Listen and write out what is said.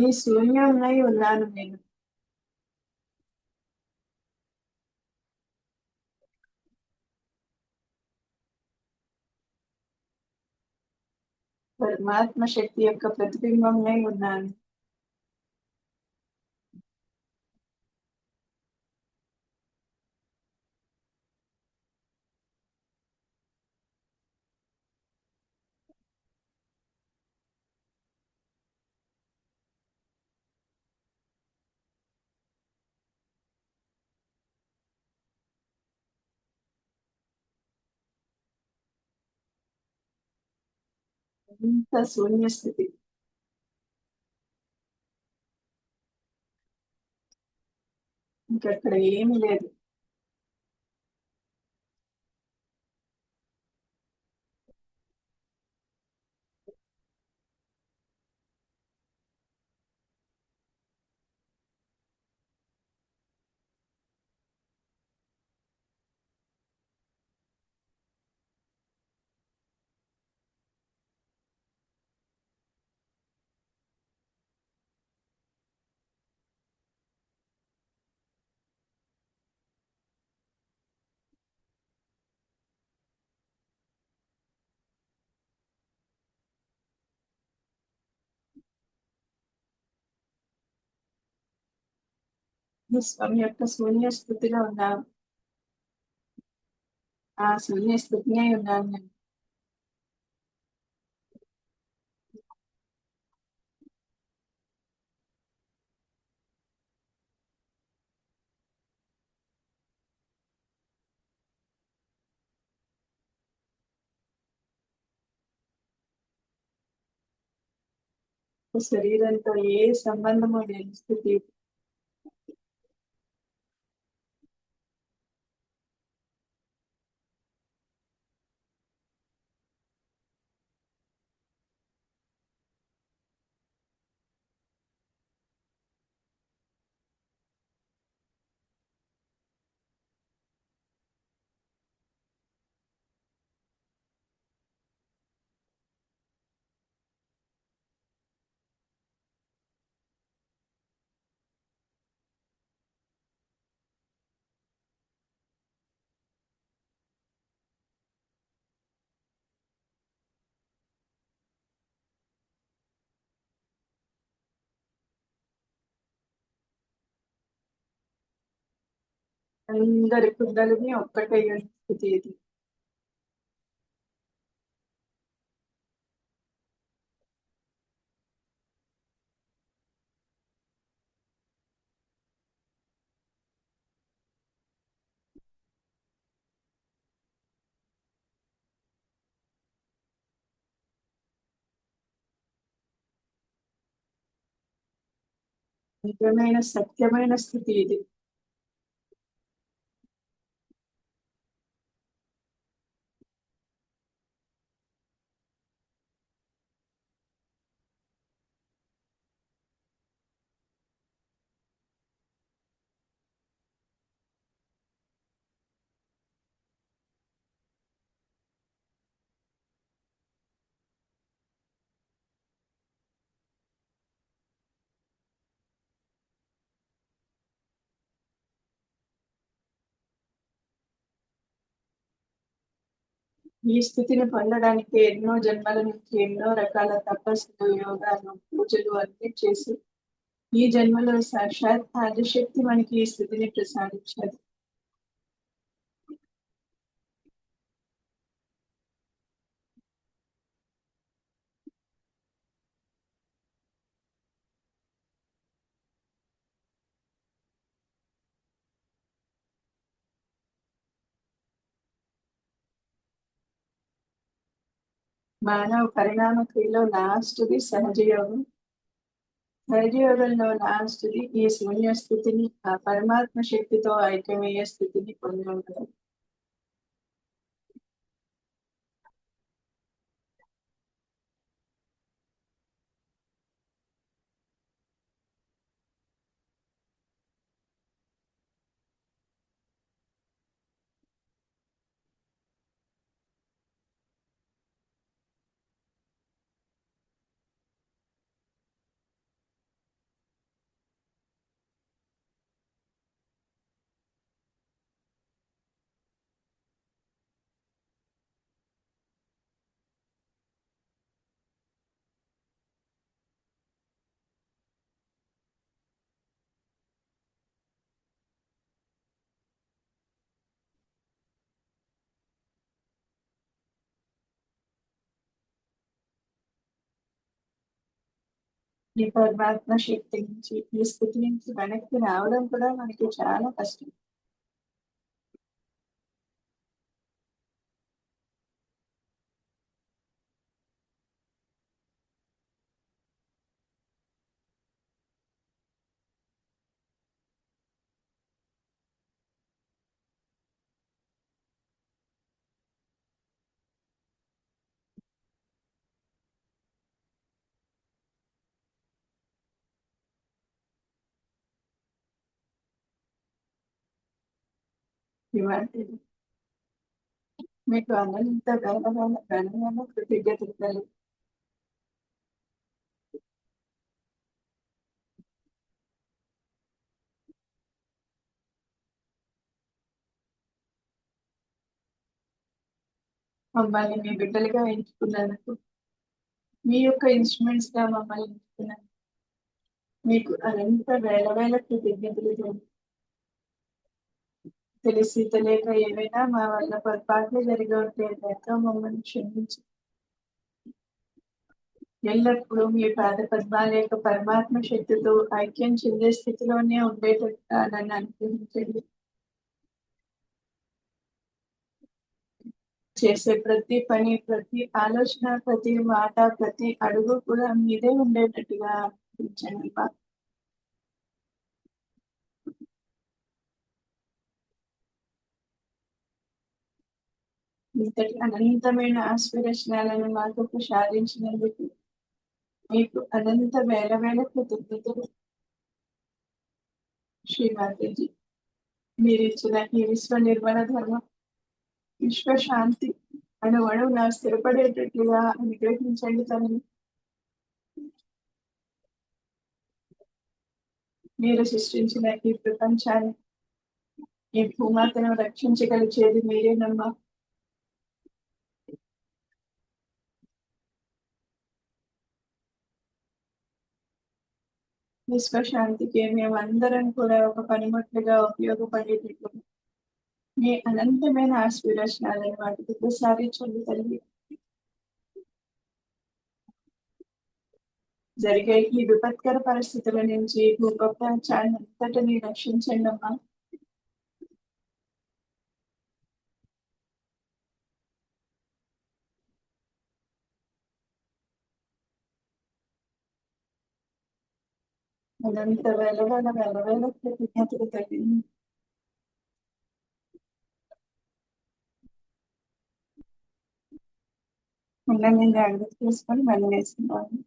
ఈ శూన్యమై ఉన్నాను నేను. పరమాత్మ శక్తి యొక్క ప్రతిబింబంనై ఉన్నాను. ఇంత శూన్య స్థితి. ఇంకక్కడ ఏమీ లేదు. విశ్వం యొక్క శూన్య స్థితిలో ఉన్నాను. ఆ శూన్య స్థితినే ఉన్నాను నేను. శరీరంతో ఏ సంబంధము లేని స్థితి. అందరి కుండలిని ఒక్కటయ్యే స్థితి ఇది. నిజమైన సత్యమైన స్థితి ఇది. ఈ స్థితిని పొందడానికి ఎన్నో జన్మల నుంచి ఎన్నో రకాల తపస్సులు, యోగాలు, పూజలు అన్ని చేసి ఈ జన్మలో సాక్షాత్ ఆదిశక్తి మనకి ఈ స్థితిని ప్రసాదించారు. మానవ పరిణామ క్రియలో లాస్ట్ది సహజయోగం. సహజయోగంలో లాస్ట్ది ఈ శూన్య స్థితిని, ఆ పరమాత్మ శక్తితో ఐక్యమయ్యే స్థితిని పొంది ఉంటారు. ఈ పరమాత్మ శక్తి నుంచి, ఈ స్థితి నుంచి వెనక్కి రావడం కూడా మనకి చాలా కష్టం. ఇవాళ మీకు అనంత ఘనమైన ఘనమైన కృతజ్ఞతలు కలిగి మమ్మల్ని మీ బిడ్డలుగా ఎంచుకున్నందుకు, మీ యొక్క ఇన్స్ట్రుమెంట్స్ గా మమ్మల్ని ఎంచుకున్నందుకు మీకు అనంత వేల వేల కృతజ్ఞతలు తెలిసి తెలియక ఏవైనా మా వల్ల పొరపాట్లు జరిగి ఉంటే ఎంతో మమ్మల్ని క్షమించి ఎల్లప్పుడూ మీ పాద పద్మాల యొక్క పరమాత్మ శక్తితో ఐక్యం చెందే స్థితిలోనే ఉండేటట్టుగా నన్ను అనుగ్రహించండి. చేసే ప్రతి పని, ప్రతి ఆలోచన, ప్రతి మాట, ప్రతి అడుగు కూడా మీదే ఉండేటట్టుగా అనిపించండి. ఇంతటి అనంతమైన ఆశీర్వచనాలను మాకు ప్రసాదించినందుకు మీకు అనంత వేల వేల కృతజ్ఞతలు. శ్రీమాతాజీ, మీరు ఇచ్చిన ఈ విశ్వ నిర్మల ధర్మం, విశ్వశాంతి అణువణువున స్థిరపడేటట్లుగా అనుగ్రహించండి తనని. మీరు సృష్టించిన ఈ ప్రపంచాన్ని, ఈ భూమాతను రక్షించగలిచేది మీరేనమ్మా. విశ్వశాంతికి మేమందరం కూడా ఒక పనిముట్లుగా ఉపయోగపడేటట్లు మీ అనంతమైన ఆశీర్వచనాలను వాటికి ప్రసాదించండి తల్లి. జరిగే ఈ విపత్కర పరిస్థితుల నుంచి భూప్రపంచాన్ని అంతటిని రక్షించండి అమ్మా. అనంత వేల వేల వేల వేల కృతజ్ఞతలు తల్లి. మిమ్మల్ని జాగ్రత్త చేసుకొని మళ్ళీ వేస్తున్నాను.